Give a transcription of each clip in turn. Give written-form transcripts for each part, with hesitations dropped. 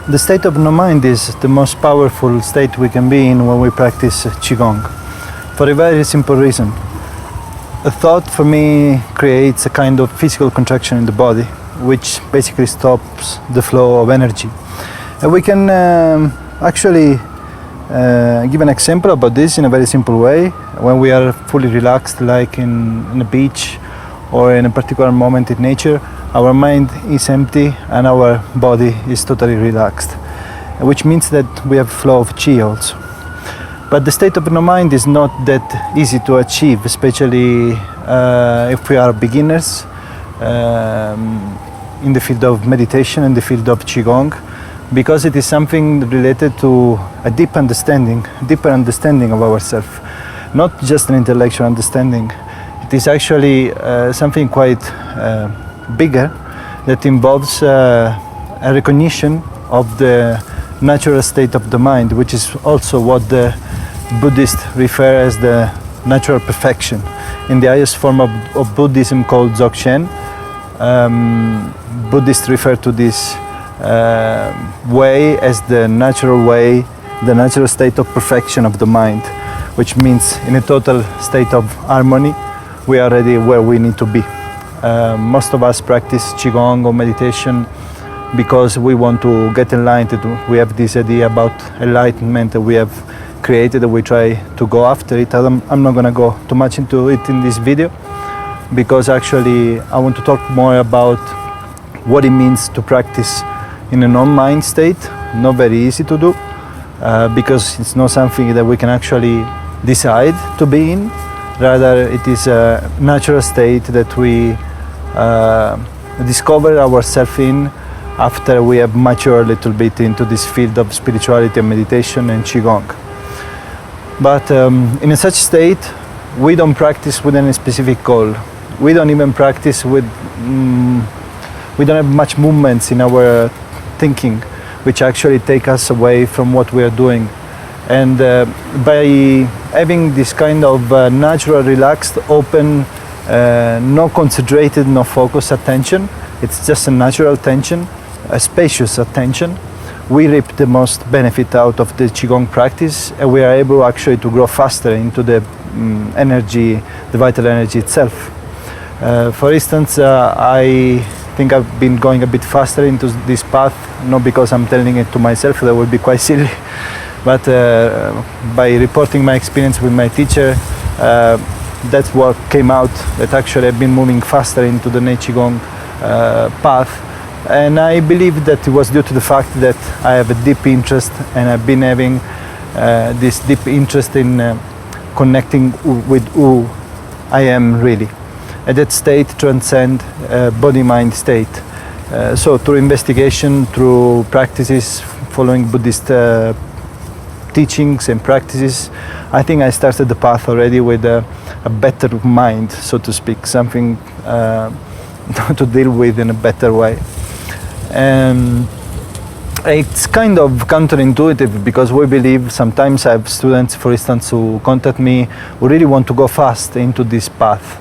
The state of no mind is the most powerful state we can be in when we practice qigong, for a very simple reason. A thought for me creates a kind of physical contraction in the body, which basically stops the flow of energy. And we can actually give an example about this in a very simple way. When we are fully relaxed, like in a beach or in a particular moment in nature, our mind is empty and our body is totally relaxed, which means that we have flow of qi also. But the state of no mind is not that easy to achieve, especially if we are beginners in the field of meditation, in the field of qigong, because it is something related to a deeper understanding of ourselves, not just an intellectual understanding. It is actually something quite bigger that involves a recognition of the natural state of the mind, which is also what the Buddhists refer as the natural perfection. In the highest form of Buddhism called Dzogchen, Buddhists refer to this way as the natural state of perfection of the mind, which means in a total state of harmony, we are already where we need to be. Most of us practice qigong or meditation because we want to get enlightened. We have this idea about enlightenment that we have created, and we try to go after it. I'm not going to go too much into it in this video, because actually I want to talk more about what it means to practice in a non-mind state. Not very easy to do, because it's not something that we can actually decide to be in. Rather, it is a natural state that we discover ourselves in after we have matured a little bit into this field of spirituality and meditation and qigong. But in such state, we don't practice with any specific goal. We don't even practice with, we don't have much movements in our thinking, which actually take us away from what we are doing. And by having this kind of natural, relaxed, open, no concentrated, no focused attention, it's just a natural attention, a spacious attention, we reap the most benefit out of the qigong practice, and we are able actually to grow faster into the energy, the vital energy itself. For instance, I think I've been going a bit faster into this path, not because I'm telling it to myself, that would be quite silly, but by reporting my experience with my teacher, that's what came out, that actually I've been moving faster into the Nei Qigong path. And I believe that it was due to the fact that I have a deep interest, and I've been having this deep interest in connecting with who I am really. And that state transcends body-mind state. So through investigation, through practices, following Buddhist teachings and practices, I think I started the path already with a better mind, so to speak, something to deal with in a better way. And it's kind of counterintuitive, because we believe, sometimes I have students, for instance, who contact me who really want to go fast into this path.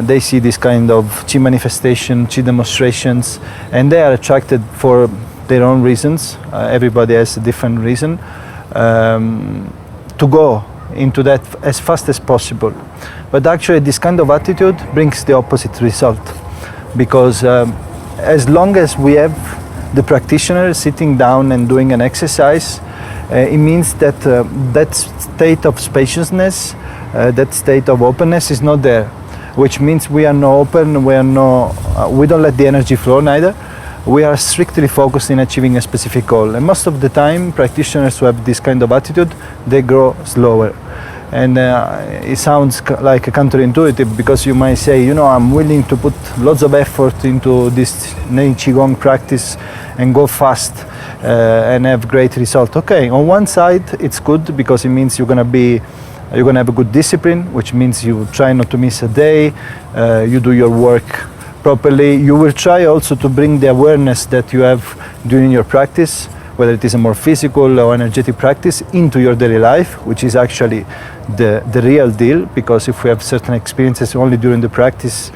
They see this kind of qi manifestation, qi demonstrations, and they are attracted for their own reasons. Everybody has a different reason to go into that as fast as possible. But actually this kind of attitude brings the opposite result, because as long as we have the practitioner sitting down and doing an exercise, it means that that state of spaciousness, that state of openness is not there, which means we are not open, we don't let the energy flow neither. We are strictly focused in achieving a specific goal. And most of the time, practitioners who have this kind of attitude, they grow slower. And it sounds like counterintuitive, because you might say, you know, I'm willing to put lots of effort into this Nei Qigong practice and go fast and have great result. Okay, on one side it's good, because it means you're gonna have a good discipline, which means you try not to miss a day, you do your work properly. You will try also to bring the awareness that you have during your practice, whether it is a more physical or energetic practice, into your daily life, which is actually the real deal, because if we have certain experiences only during the practice,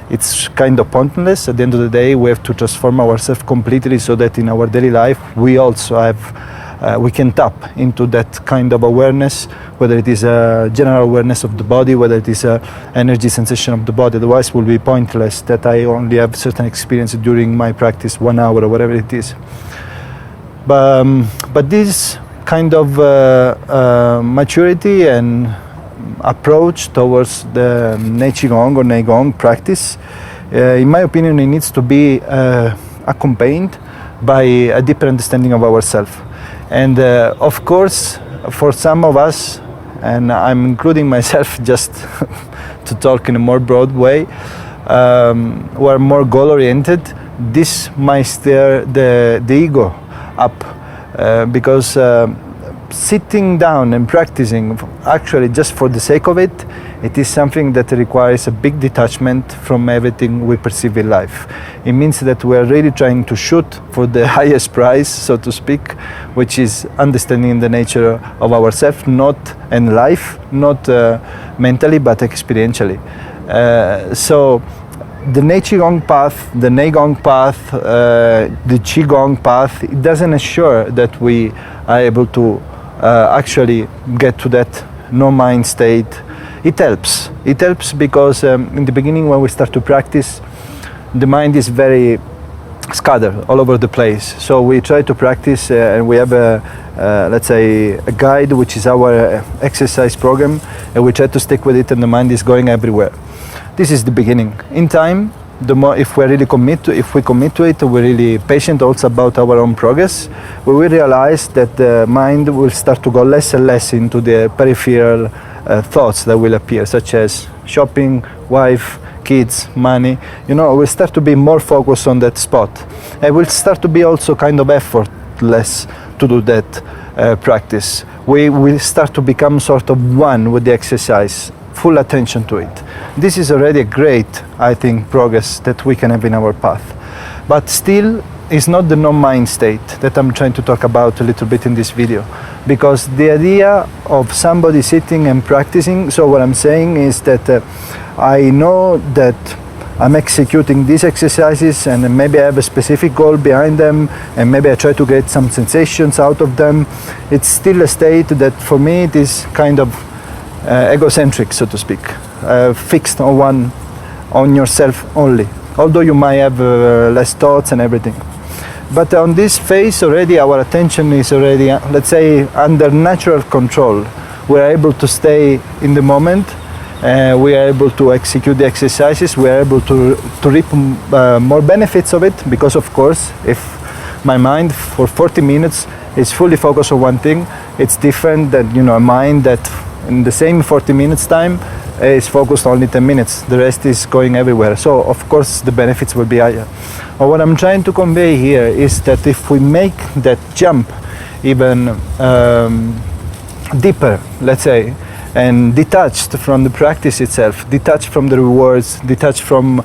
it's kind of pointless. At the end of the day, we have to transform ourselves completely so that in our daily life we also have, we can tap into that kind of awareness, whether it is a general awareness of the body, whether it is a energy sensation of the body. Otherwise it will be pointless that I only have certain experience during my practice, 1 hour or whatever it is. But this kind of maturity and approach towards the Nei Qigong or Nei Gong practice, in my opinion, it needs to be accompanied by a deeper understanding of ourselves. And of course, for some of us, and I'm including myself just to talk in a more broad way, who are more goal-oriented, this might stir the ego up, because sitting down and practicing actually just for the sake of it, it is something that requires a big detachment from everything we perceive in life. It means that we are really trying to shoot for the highest prize, so to speak, which is understanding the nature of ourselves, not in life, not mentally, but experientially. So the Nei Qigong path, the Nei Gong path, the Qigong path, it doesn't assure that we are able to actually get to that no-mind state. It helps. It helps because in the beginning, when we start to practice, the mind is very scattered all over the place. So we try to practice and we have let's say a guide, which is our exercise program, and we try to stick with it, and the mind is going everywhere. This is the beginning. In time, the more, if we really commit to it, we're really patient also about our own progress, we will realize that the mind will start to go less and less into the peripheral thoughts that will appear, such as shopping, wife, kids, money. You know, we'll start to be more focused on that spot. And we'll start to be also kind of effortless to do that practice. We will start to become sort of one with the exercise, full attention to it. This is already a great, I think, progress that we can have in our path. But still, it's not the non-mind state that I'm trying to talk about a little bit in this video. Because the idea of somebody sitting and practicing, so what I'm saying is that I know that I'm executing these exercises and maybe I have a specific goal behind them and maybe I try to get some sensations out of them. It's still a state that for me it is kind of egocentric, so to speak, fixed on yourself only, although you might have less thoughts and everything. But on this phase already our attention is already, let's say, under natural control. We're able to stay in the moment, we are able to execute the exercises, we are able to reap more benefits of it, because of course if my mind for 40 minutes is fully focused on one thing, it's different than, you know, a mind that in the same 40 minutes time is focused only 10 minutes. The rest is going everywhere. So of course the benefits will be higher. But what I'm trying to convey here is that if we make that jump even deeper, let's say, and detached from the practice itself, detached from the rewards, detached from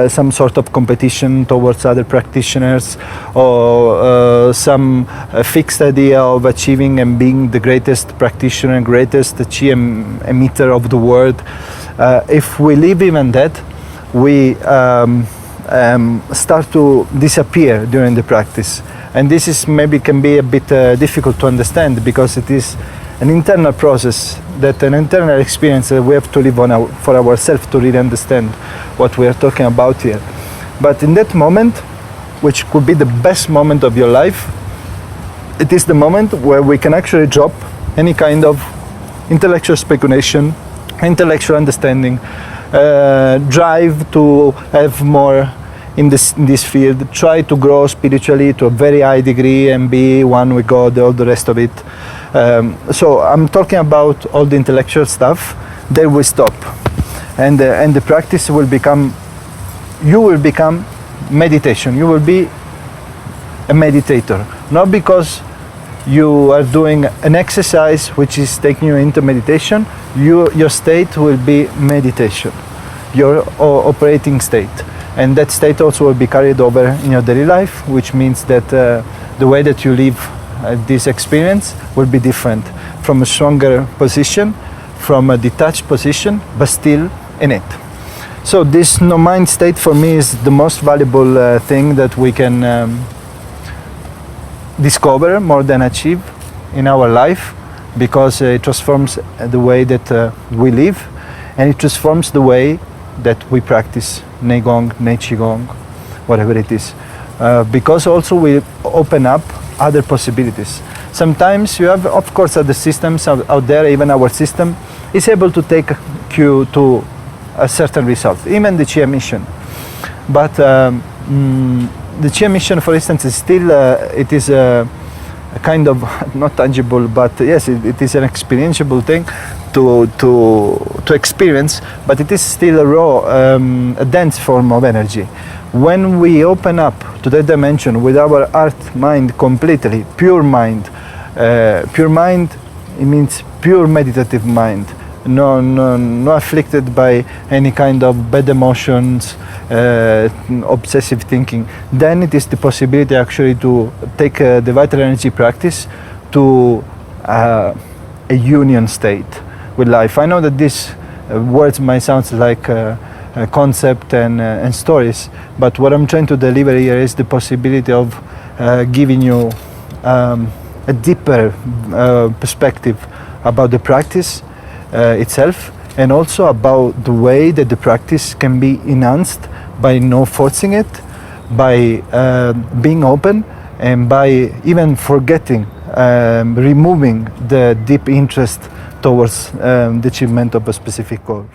some sort of competition towards other practitioners, or some fixed idea of achieving and being the greatest practitioner and greatest chi emitter of the world. If we leave even that, we start to disappear during the practice. And this is maybe can be a bit difficult to understand, because it is an internal process, that an internal experience that we have to live on for ourselves to really understand what we are talking about here. But in that moment, which could be the best moment of your life, it is the moment where we can actually drop any kind of intellectual speculation, intellectual understanding, drive to have more in this field, try to grow spiritually to a very high degree and be one with God, all the rest of it. So I'm talking about all the intellectual stuff. They will stop, and the practice will become, you will become meditation. You will be a meditator, not because you are doing an exercise which is taking you into meditation. Your state will be meditation, your operating state, and that state also will be carried over in your daily life, which means that the way that you live this experience will be different, from a stronger position, from a detached position, but still in it. So this no mind state for me is the most valuable thing that we can discover more than achieve in our life, because it transforms the way that we live, and it transforms the way that we practice Nei Gong, Nei Qigong, whatever it is. Because also we open up other possibilities. Sometimes you have, of course, other systems out there, even our system is able to take you to a certain result, even the Qi emission. But the Qi emission, for instance, is still, it is a kind of, not tangible, but yes, it is an experientiable thing to experience, but it is still a raw, a dense form of energy. When we open up to that dimension with our heart mind completely, pure mind, it means pure meditative mind, no afflicted by any kind of bad emotions, obsessive thinking, then it is the possibility actually to take the vital energy practice to a union state with life. I know that these words might sound like a concept and stories, but what I'm trying to deliver here is the possibility of giving you a deeper perspective about the practice itself, and also about the way that the practice can be enhanced by not forcing it, by being open, and by even forgetting, removing the deep interest towards the achievement of a specific goal.